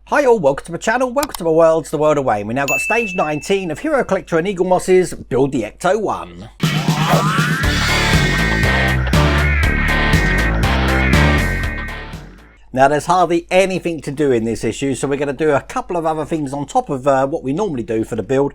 Hi all, welcome to my channel, welcome to my worlds, the world of Wayne. We now got stage 19 of Hero Collector and Eaglemoss's Build the Ecto-1. Now there's hardly anything to do in this issue, so we're going to do a couple of other things on top of what we normally do for the build,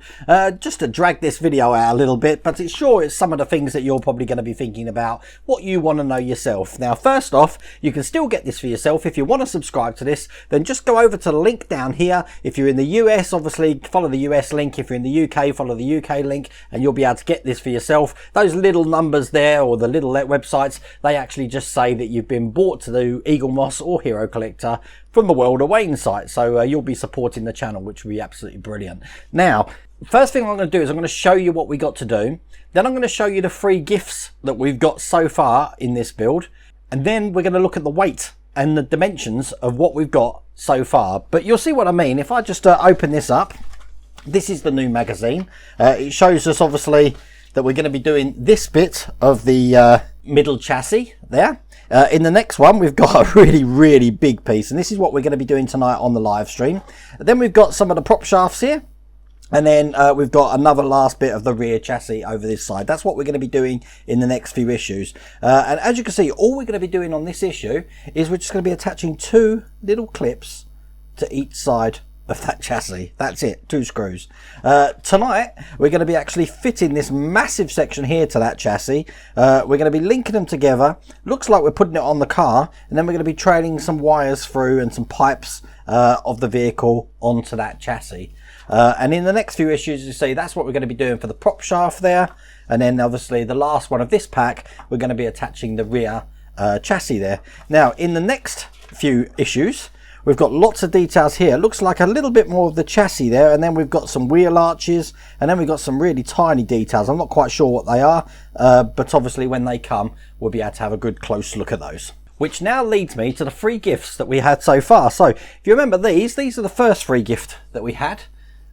just to drag this video out a little bit, but it's some of the things that you're probably going to be thinking about, what you want to know yourself. Now first off, you can still get this for yourself. If you want to subscribe to this, then just go over to the link down here. If you're in the US, obviously follow the US link. If you're in the UK, follow the UK link, and you'll be able to get this for yourself. Those little numbers there, or the little websites, they actually just say that you've been bought to the Eaglemoss or Hero Collector from the World of Wayne site, so you'll be supporting the channel, which will be absolutely brilliant. Now first thing I'm going to do is I'm going to show you what we got to do, then I'm going to show you the free gifts that we've got so far in this build, and then we're going to look at the weight and the dimensions of what we've got so far. But you'll see what I mean if I just open this up. This is the new magazine. It shows us obviously that we're going to be doing this bit of the middle chassis there. In the next one we've got a really big piece, and this is what we're going to be doing tonight on the live stream. Then we've got some of the prop shafts here, and then we've got another last bit of the rear chassis over this side. That's what we're going to be doing in the next few issues. And as you can see, all we're going to be doing on this issue is we're just going to be attaching two little clips to each side of that chassis. That's it, 2 screws. Tonight we're going to be actually fitting this massive section here to that chassis. We're going to be linking them together. Looks like we're putting it on the car, and then we're going to be trailing some wires through and some pipes of the vehicle onto that chassis. And in the next few issues, you see, that's what we're going to be doing for the prop shaft there. And then obviously the last one of this pack, we're going to be attaching the rear chassis there. Now in the next few issues, we've got lots of details here. It looks like a little bit more of the chassis there, and then we've got some wheel arches, and then we've got some really tiny details. I'm not quite sure what they are, but obviously when they come, we'll be able to have a good close look at those. Which now leads me to the free gifts that we had so far. So if you remember these are the first free gift that we had.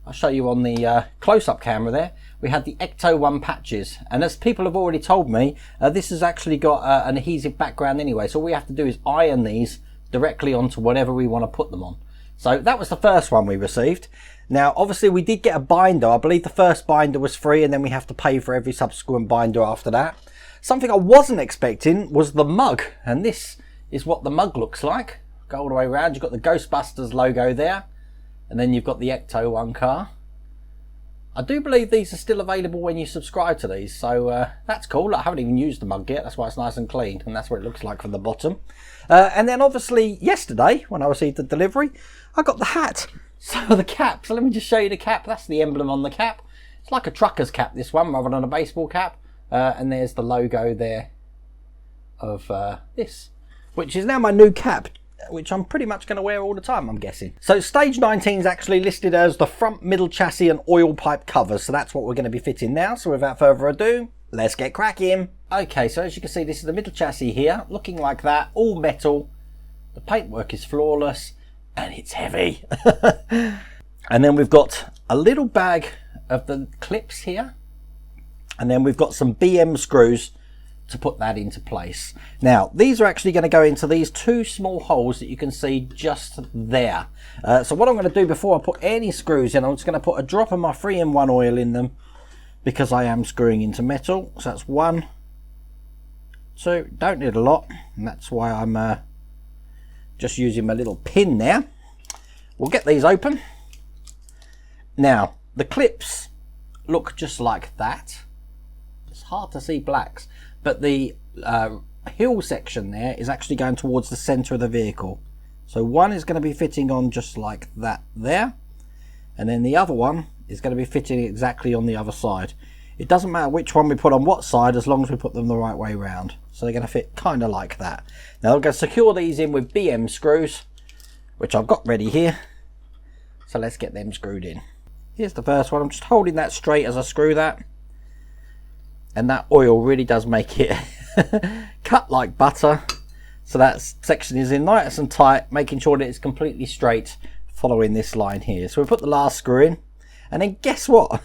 I'll show you on the close-up camera there. We had the Ecto-1 patches, and as people have already told me, this has actually got an adhesive background anyway, so all we have to do is iron these directly onto whatever we want to put them on. So that was the first one we received. Now obviously we did get a binder. I believe the first binder was free, and then we have to pay for every subsequent binder after that. Something I wasn't expecting was the mug, and this is what the mug looks like. Go all the way around. You've got the Ghostbusters logo there, and then you've got the Ecto-1 car. I do believe these are still available when you subscribe to these, so that's cool. I haven't even used the mug yet, that's why it's nice and clean, and that's what it looks like from the bottom. And then obviously yesterday, when I received the delivery, I got the hat. So the cap, so let me just show you the cap. That's the emblem on the cap. It's like a trucker's cap, this one, rather than a baseball cap. And there's the logo there of this, which is now my new cap, which I'm pretty much going to wear all the time, I'm guessing. So stage 19 is actually listed as the front, middle chassis and oil pipe covers. So that's what we're going to be fitting now. So without further ado, let's get cracking. Okay, so as you can see, this is the middle chassis here, looking like that, all metal. The paintwork is flawless, and it's heavy. And then we've got a little bag of the clips here. And then we've got some BM screws to put that into place. Now these are actually going to go into these 2 small holes that you can see just there. So what I'm going to do before I put any screws in, I'm just going to put a drop of my 3-in-1 oil in them, because I am screwing into metal. So that's 1, 2, don't need a lot, and that's why I'm just using my little pin there. We'll get these open. Now the clips look just like that. It's hard to see blacks, but the hill section there is actually going towards the center of the vehicle. So one is going to be fitting on just like that there, and then the other one is going to be fitting exactly on the other side. It doesn't matter which one we put on what side, as long as we put them the right way round. So they're going to fit kind of like that. Now I'm going to secure these in with BM screws, which I've got ready here. So let's get them screwed in. Here's the first one. I'm just holding that straight as I screw that. And that oil really does make it cut like butter. So that section is in nice and tight, making sure that it's completely straight, following this line here. So we put the last screw in, and then guess what?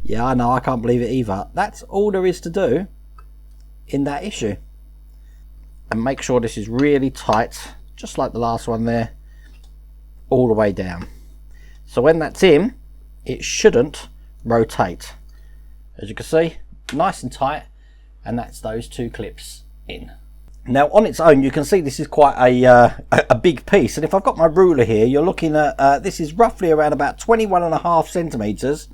Yeah, I know, I can't believe it either. That's all there is to do in that issue. And make sure this is really tight, just like the last one there. all the way down. So when that's in, it shouldn't rotate. As you can see, nice and tight, and that's those two clips in. Now on its own, you can see this is quite a big piece, and if I've got my ruler here, you're looking at this is roughly around about 21.5 centimeters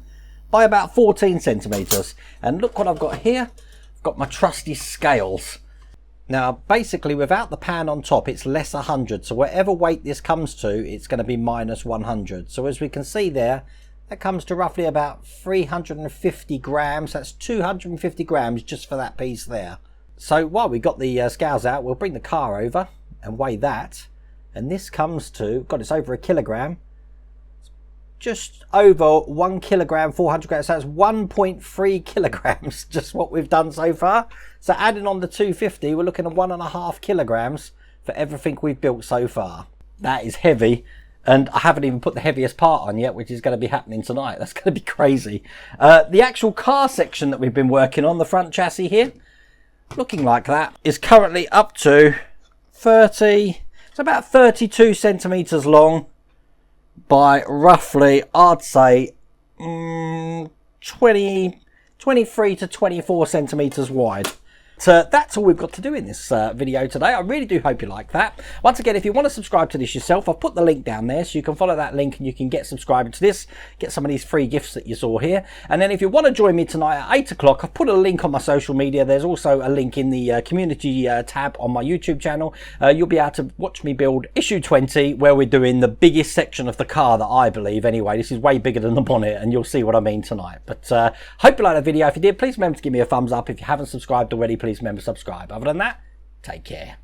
by about 14 centimeters. And look what I've got here. I've got my trusty scales. Now basically without the pan on top, it's less 100, so whatever weight this comes to, it's going to be minus 100. So as we can see there, that comes to roughly about 350 grams. That's 250 grams just for that piece there. So while we got the scales out, we'll bring the car over and weigh that. And this comes to, God, it's over a kilogram. Just over 1 kilogram, 400 grams. So that's 1.3 kilograms, just what we've done so far. So adding on the 250, we're looking at 1.5 kilograms for everything we've built so far. That is heavy. And I haven't even put the heaviest part on yet, which is going to be happening tonight. That's going to be crazy. The actual car section that we've been working on, the front chassis here, looking like that, is currently up to 30, it's about 32 centimeters long by roughly, I'd say, 23 to 24 centimeters wide. So that's all we've got to do in this video today. I really do hope you like that. Once again, if you want to subscribe to this yourself, I've put the link down there, so you can follow that link and you can get subscribing to this, get some of these free gifts that you saw here. And then if you want to join me tonight at 8 o'clock, I've put a link on my social media. There's also a link in the community tab on my YouTube channel. You'll be able to watch me build issue 20, where we're doing the biggest section of the car that I believe anyway. This is way bigger than the bonnet, and you'll see what I mean tonight. But hope you liked the video. If you did, please remember to give me a thumbs up. If you haven't subscribed already, please remember to subscribe. Other than that, take care.